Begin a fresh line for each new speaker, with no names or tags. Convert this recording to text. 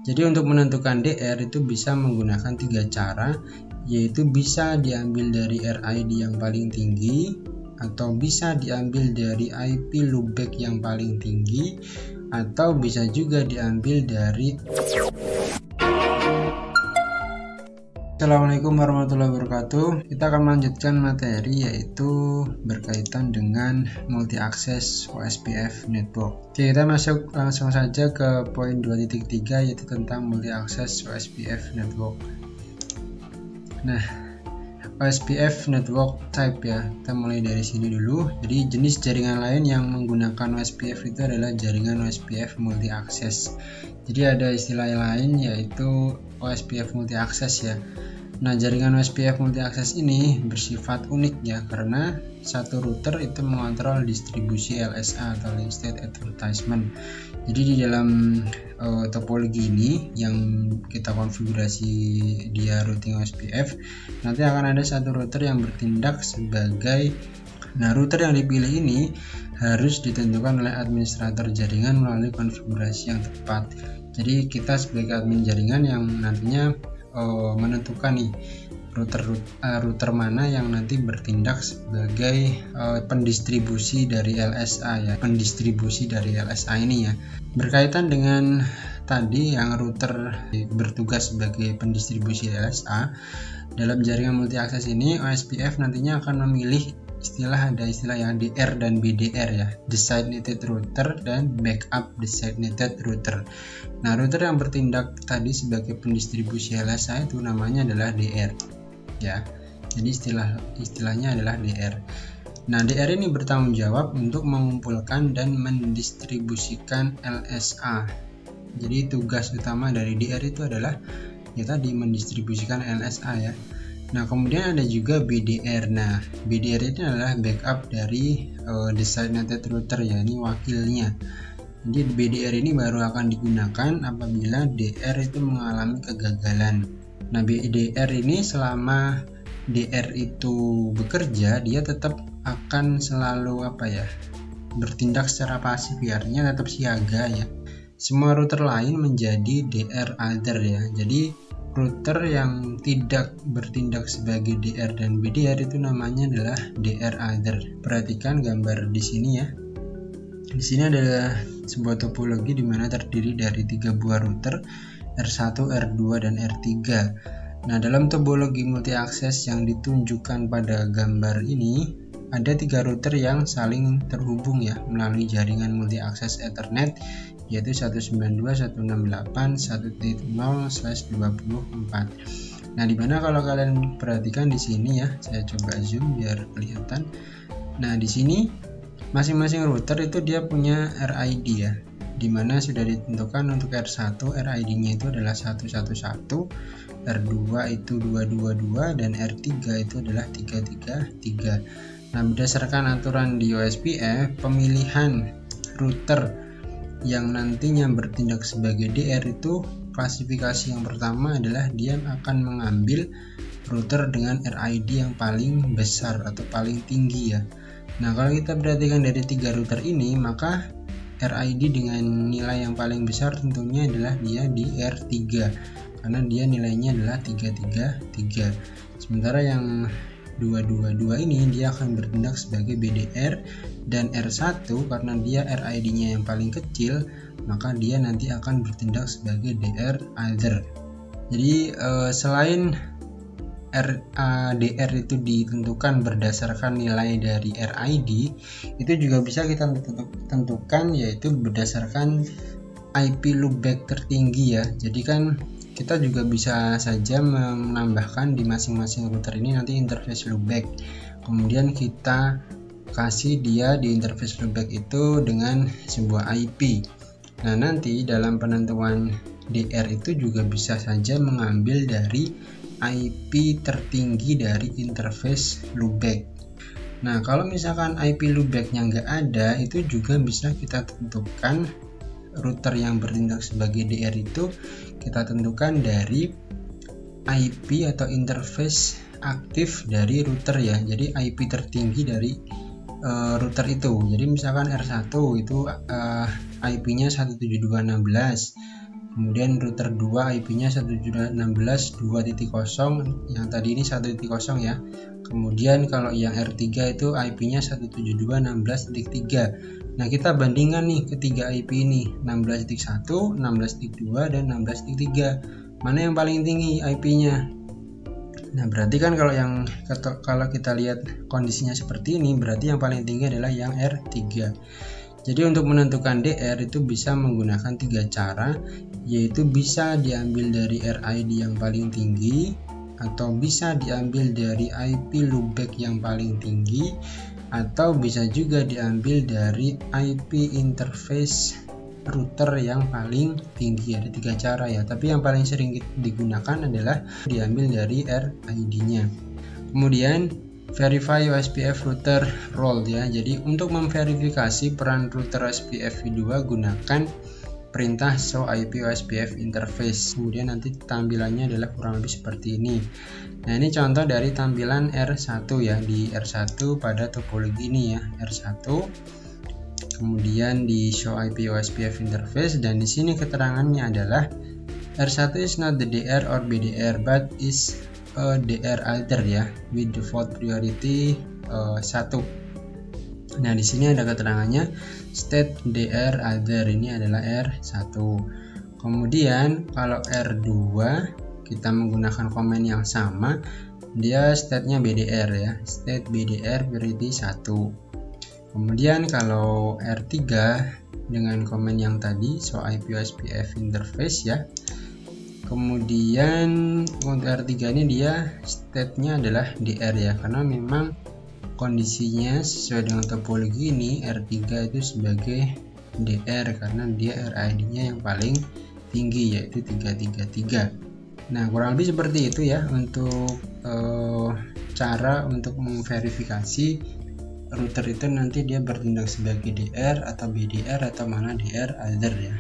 Jadi untuk menentukan DR itu bisa menggunakan 3 cara, yaitu bisa diambil dari RID yang paling tinggi, atau bisa diambil dari IP loopback yang paling tinggi, atau bisa juga diambil dari. Assalamualaikum warahmatullahi wabarakatuh. Kita akan melanjutkan materi, yaitu berkaitan dengan multi access OSPF network. Oke, kita masuk langsung saja ke poin 2.3, yaitu tentang multi access OSPF network. Nah, OSPF network type ya, kita mulai dari sini dulu. Jadi jenis jaringan lain yang menggunakan OSPF itu adalah jaringan OSPF multi access. Jadi ada istilah lain yaitu OSPF multi access ya. Nah, jaringan OSPF multi access ini bersifat unik ya, karena satu router itu mengontrol distribusi LSA atau link state advertisement. Jadi di dalam topologi ini yang kita konfigurasi dia routing OSPF, nanti akan ada satu router yang bertindak sebagai, nah router yang dipilih ini harus ditentukan oleh administrator jaringan melalui konfigurasi yang tepat. Jadi kita sebagai admin jaringan yang nantinya menentukan nih router mana yang nanti bertindak sebagai pendistribusi dari LSA ya, pendistribusi dari LSA ini ya. Berkaitan dengan tadi yang router bertugas sebagai pendistribusi LSA, dalam jaringan multi access ini OSPF nantinya akan memilih ada istilah yang DR dan BDR ya, designated router dan backup designated router. Nah, router yang bertindak tadi sebagai pendistribusi LSA itu namanya adalah DR ya. Jadi istilahnya adalah DR. Nah, DR ini bertanggung jawab untuk mengumpulkan dan mendistribusikan LSA. Jadi tugas utama dari DR itu adalah ya tadi mendistribusikan LSA ya. Nah, kemudian ada juga BDR. Nah, BDR itu adalah backup dari designated router ya, ini wakilnya. Jadi BDR ini baru akan digunakan apabila DR itu mengalami kegagalan. Nah, BDR ini selama DR itu bekerja, dia tetap akan selalu bertindak secara pasif ya, artinya tetap siaga ya. Semua router lain menjadi DR other ya. Jadi router yang tidak bertindak sebagai DR dan BDR itu namanya adalah DR other. Perhatikan gambar di sini ya. Di sini adalah sebuah topologi di mana terdiri dari 3 buah router R1, R2, dan R3. Nah, dalam topologi multi access yang ditunjukkan pada gambar ini ada 3 router yang saling terhubung ya melalui jaringan multi access Ethernet, yaitu 192.168.1.0/24. Nah, dimana kalau kalian perhatikan di sini ya, saya coba zoom biar kelihatan. Nah, di sini masing-masing router itu dia punya RID ya, dimana sudah ditentukan untuk R1 RID-nya itu adalah 111, R2 itu 222, dan R3 itu adalah 333. Nah, berdasarkan aturan di OSPF, pemilihan router yang nantinya bertindak sebagai DR itu klasifikasi yang pertama adalah dia akan mengambil router dengan RID yang paling besar atau paling tinggi ya. Nah, kalau kita perhatikan dari 3 router ini, maka RID dengan nilai yang paling besar tentunya adalah dia di R3 karena dia nilainya adalah 333. Sementara yang 222 ini dia akan bertindak sebagai BDR, dan R1 karena dia RID-nya yang paling kecil, maka dia nanti akan bertindak sebagai DR other. Jadi selain DR itu ditentukan berdasarkan nilai dari RID, itu juga bisa kita tentukan yaitu berdasarkan IP loopback tertinggi ya. Jadi kan kita juga bisa saja menambahkan di masing-masing router ini nanti interface loopback. Kemudian kita kasih dia di interface loopback itu dengan sebuah IP. Nah, nanti dalam penentuan DR itu juga bisa saja mengambil dari IP tertinggi dari interface loopback. Nah, kalau misalkan IP loopbacknya nggak ada, itu juga bisa kita tentukan router yang bertindak sebagai DR itu kita tentukan dari IP atau interface aktif dari router ya. Jadi IP tertinggi dari router itu. Jadi misalkan R1 itu IP-nya 172.16. Kemudian router 2 IP-nya 172.16.2.0, yang tadi ini 1.0 ya. Kemudian kalau yang R3 itu IP-nya 172.16.3. Nah, kita bandingkan nih ketiga IP ini, 16.1, 16.2 dan 16.3. Mana yang paling tinggi IP-nya? Nah, berarti kan kalau kita lihat kondisinya seperti ini, berarti yang paling tinggi adalah yang R3. Jadi untuk menentukan DR itu bisa menggunakan 3 cara, yaitu bisa diambil dari RID yang paling tinggi, atau bisa diambil dari IP loopback yang paling tinggi, atau bisa juga diambil dari IP interface router yang paling tinggi. Ada 3 cara ya, tapi yang paling sering digunakan adalah diambil dari RID-nya. Kemudian verify OSPF router role ya. Jadi untuk memverifikasi peran router OSPF V2 gunakan perintah show IP OSPF interface. Kemudian nanti tampilannya adalah kurang lebih seperti ini. Nah, ini contoh dari tampilan R1 ya. Di R1 pada topologi ini ya, R1. Kemudian di show IP OSPF interface, dan di sini keterangannya adalah R1 is not the DR or BDR but is DR either ya, with default priority 1. Nah, di sini ada keterangannya state DR either, ini adalah R1. Kemudian kalau R2 kita menggunakan komen yang sama, dia state-nya BDR ya, state BDR priority 1. Kemudian kalau R3 dengan komen yang tadi show IP OSPF interface ya. Kemudian untuk R3 ini dia state-nya adalah DR ya, karena memang kondisinya sesuai dengan topologi ini R3 itu sebagai DR karena dia RID-nya yang paling tinggi yaitu 333. Nah, kurang lebih seperti itu ya untuk cara untuk memverifikasi router itu nanti dia bertindak sebagai DR atau BDR atau mana DR either ya.